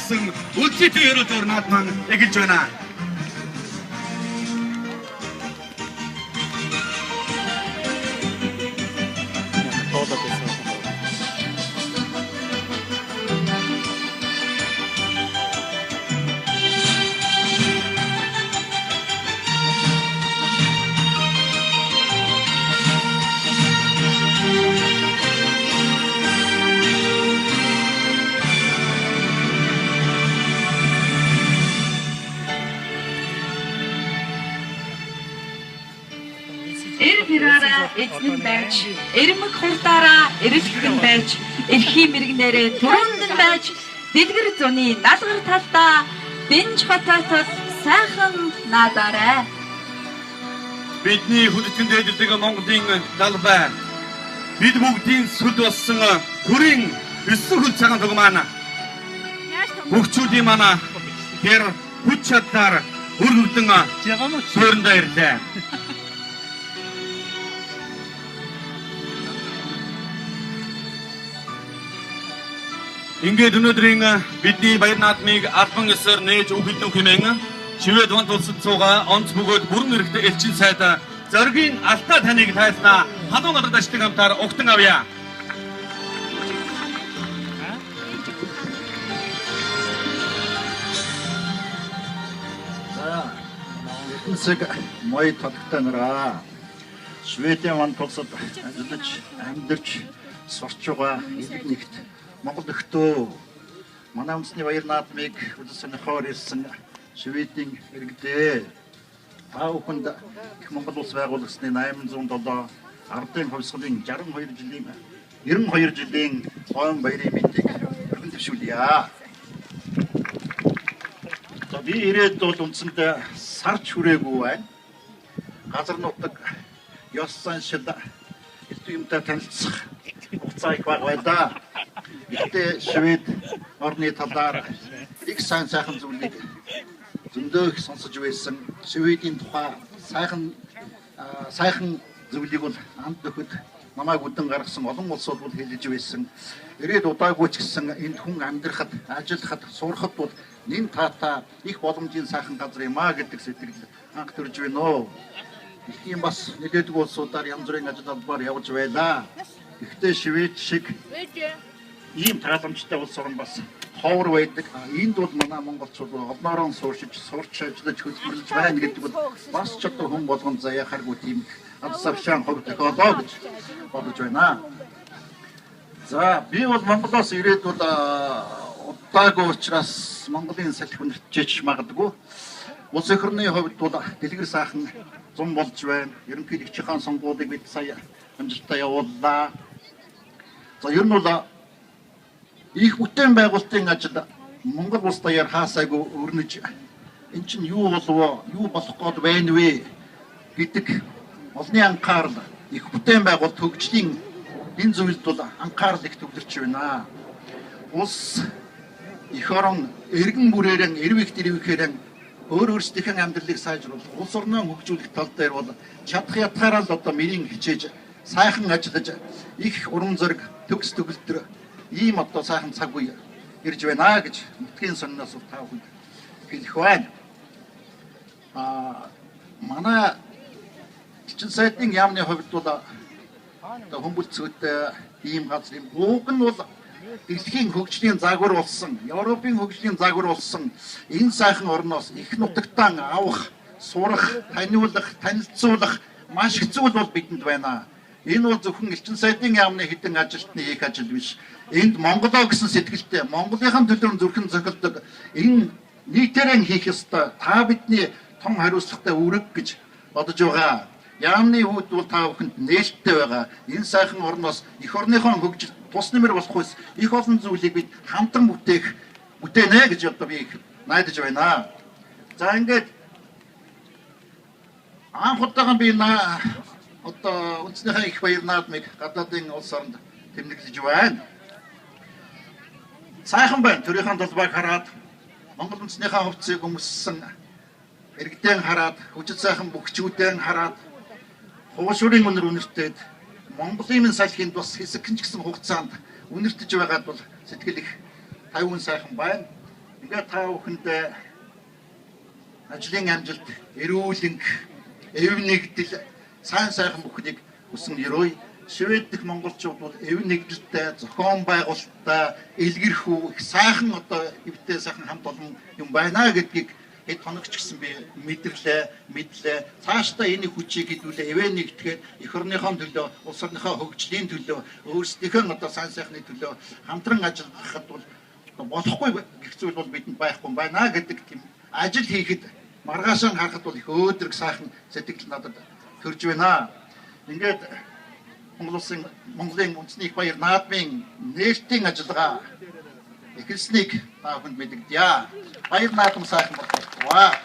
гэсэн үлцэтэй яруу зурнаад маань эхэлж байна. Эзэн байж, эрмэг хурдаараа эрэлхэн байж, эрхийн мэрэгнэрээ түрүүндэн байж, дэлгэр зуны даалгар талдаа Дэнж хотоос сайхан наадаарай. Бидний хүндэтгэн дээддэг Монголын далбай. Бид бүгдийн сүд болсон төрийн 9 хөл цагаан туг маань. Бүгчүүдийн маань тэр хүч чадлаар өргөвдөн суурьндаа ирлээ. Ингээд өнөөдрийн бидний баяр наадмыг албан ёсоор нээж өгөх хэмээн Шивэд вант улсад цугаа онц бөгөөд бүрэн эрхтэй элчин сайд зоригийн алтаа таныг тайлснаа халуун гадар дашдаг хамтаар угтан авъя. За эрдэнэсэг мой тодогтой нараа Шведийн вант улсад ажиллаж амьдарч сурч байгаа элэг нэгт Монгол өхтөө манай үндэсний баяр наадмыг үзсэнийхоор ирсэн Шведийн иргэдээ та бүхэнд их Монгол улс байгуулагдсны 807 ардын хувьсгалын 92 жилийн хойн баярын мэндийг өргөн дэвшүүлье. За би ирээд бол үндсэндээ сарч хүрээгүй байна. Газар нутаг ёс заншил элдв юмтай танилцах хугацаа их бага байлаа. Гэхдээ Швед орны талаар их сайхан зүйлийг зөндөө их сонсож байсан. Шведийн тухай сайхан зүйлийг бол амт нөхөд намайг үдэн гаргасан олон улсууд бол хэлж байсан. Ирээд удаагүй ч гэсэн энд хүн амьдрахад, ажиллахад, сурахад бол нэн таатаа их боломжийн сайхан газар юм а гэдэг сэтгэл анх төрж байна оо. Их юм бас нэлээдгүй улсуудаар янз бүрийн ажил албаар явж байлаа. Гэхдээ Швед шиг ийм тааламжтай улс орн бас ховор байдаг. Энд бол манай монголчууд олноороо сурч ажиллаж хөлбөрлөж байна гэдэг бол бас ч одоо хүн болгон заяахааргүй тийм адсавшаан хов тохиолоо гэж бодож байна. За би бол Монголоос ирээд бол удаагүй учраас Монголын салхи хүндэтгэж магадгүй. Улс орны хувьд бол дэлгэр сайхан зам болж байна. Ерөнхийлөгчийн сонгуулийг бид сая амжилттай явууллаа. За ер нь бол их бүтээн байгуулалтын ажил Монгол улс даяар хаасайгүй өрнөж эн чинь юу болов юу болох гээд байна вэ гэдэг олонний анхаарал их бүтээн байгуулалт хөгжлийн энэ зүйлд бол анхаарал их төвлөрч байна. Улс их орон эргэн бүрээрэн эрвэхээр өөрсдийнхээ амьдралыг сайжруулах улс орноо хөгжүүлэх тал дээр бол чадах ятгаараа л одоо мэрийн хичээж сайхан ажиллаж их урам зориг төгс төгөлдөр ийм одоо сайхан цаг үе ирж байна гэж нутгийн сониноос та бүхэнд хэлэх байна. Манай элчин сайдын яамны хувьд бол одоо хүмүүцгүүтэй ийм газар юм. Уг нь бол дэлхийн хөгжлийн загвар болсон, Европын хөгжлийн загвар болсон энэ сайхан орноос их нутагтаа авах, сурах, таниулах, танилцуулах маш их зүйл бол бидэнд байна. Энэ бол зөвхөн элчин сайдын яамны хэдэн ажилтны хийх ажил биш. Энд Монголоо гэсэн сэтгэлтэй, Монголынхаа төлөө зүрхэн зохилдог энэ нийтээрээ хийх ёстой. Та бидний том хариуцлагатай үүрэг гэж бодож байгаа. Яамны үүд бол та бүхэнд нээлттэй байгаа. Энэ сайхан орноос их орныхон хөгжил тус нэмэр болох хүс их олон зүйлийг бид хамтан бүтээнэ гэж одоо би найдаж байна. За ингээд анх удаага би одоо үндэснийхээ их баяр наадмыг гадаадын улс оронд тэмдэглэж байна. Сайхан байна. Төрийнхөө талбайг хараад Монгол үндэснийхээ хувцсыг өмссөн иргэдэн хараад, хүчит сайхан бүгчүүдэн хараад, хуушурын өнөр үнэртээд Монголын минь салхинд бас хэсэг ч гэсэн хугацаанд үнэртэж байгаад бол сэтгэл их тайван сайхан байна. ингээд та бүхэндээ ажлын амжилт, эрүүлэнг, эв нэгдэл, сайн сайхан бүхнийг хүсэн ёрой. Швед дэх монголчууд бол эв нэгдэлтэй, зохион байгуулалттай, илгэрхүү, их сайхан одоо эвтэй сайхан хамт олон юм байна гэдгийг хэд хоногч гэсэн би мэдлээ. Цаашдаа энэ хүчийг хэдүүлээ эвэ нэгтгэхэд эх орныхоо төлөө, улс орныхоо хөгжлийн төлөө, өөрсдийнхөө одоо сайн сайхны төлөө хамтран ажиллахад бол болохгүй гэх зүйл бол бидэнд байхгүй байна гэдэг тийм ажил хийхэд маргаашаа харахад бол их өөдрөг сайхан сэтгэл надад төрж байна. Ингээд Монголын үндэсний их баяр наадмын нээлтийн ажиллагаа эхэлснийг та бүхэнд мэдэгдэе. Баяр наадам сайхан болтугай.